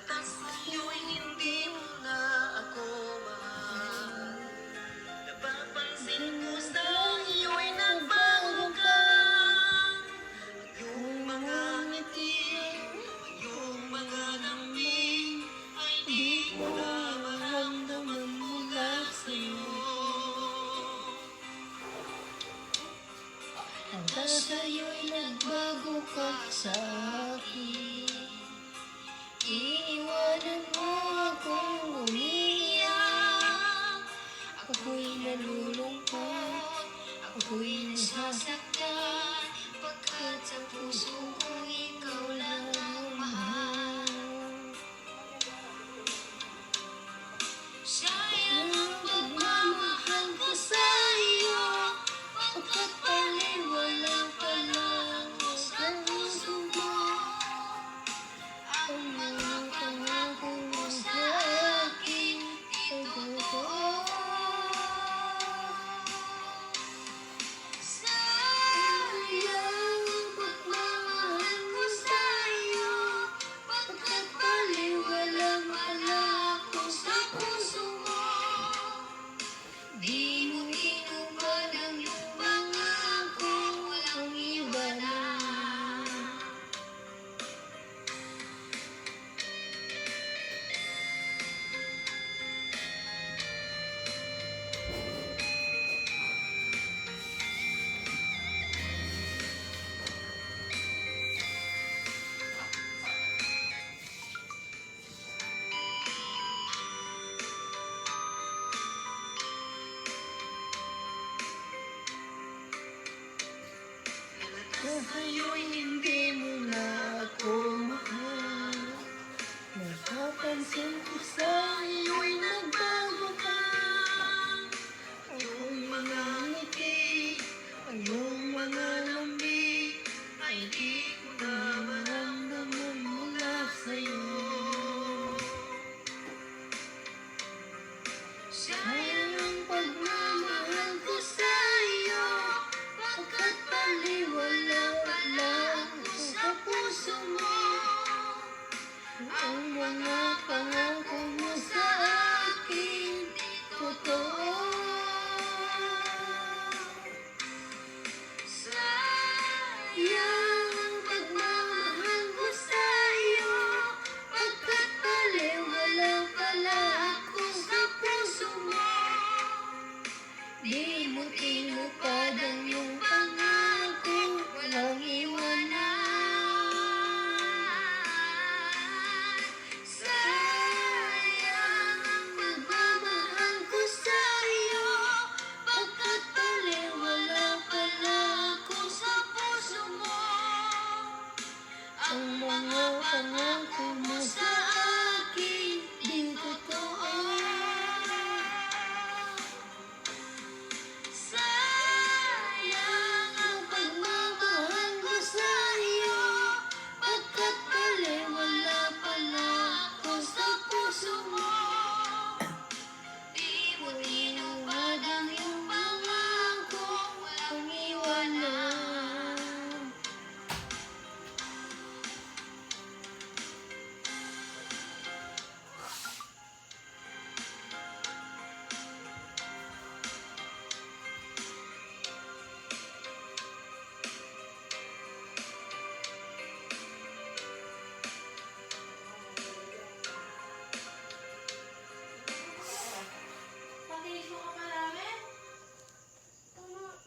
Sa'yo'y hindi mo na ako mahal. Napapansin ko sa iyo'y nagbago ka. Ang iyong mga ngiti, ang iyong mga lambing, ay di ko na maramdaman mula sa'yo. Hanggang sa'yo'y nagbago ka sa akin. Iiwanan mo akong umiiyak. Ako'y nalulungkot, ako'y nasasaktan, pagkat sa puso ko ikaw lang ang mahal. Sayang ang pagmamahal ko sa iyo, pagkat baliwala pa lang sa puso mo. Ang mga pangako mo sa akin ay totoo. Sayang ang pagmamahal ko sa iyo, pagkat baliwala pala ako sa puso mo. Di mo tinupad ang iyong pangako, walang iba na. Sa'yo'y hindi mo na ako mahal. Napapansin ko sa iyo'y nagbago ka. Ang iyong mga ngiti, ang iyong mga lambing, ay di ko na maramdaman mula sa'yo. Sayang ang pagmamahal ko sa iyo, pagkat baliwala pa lang sa puso mo. Ang mga pangarap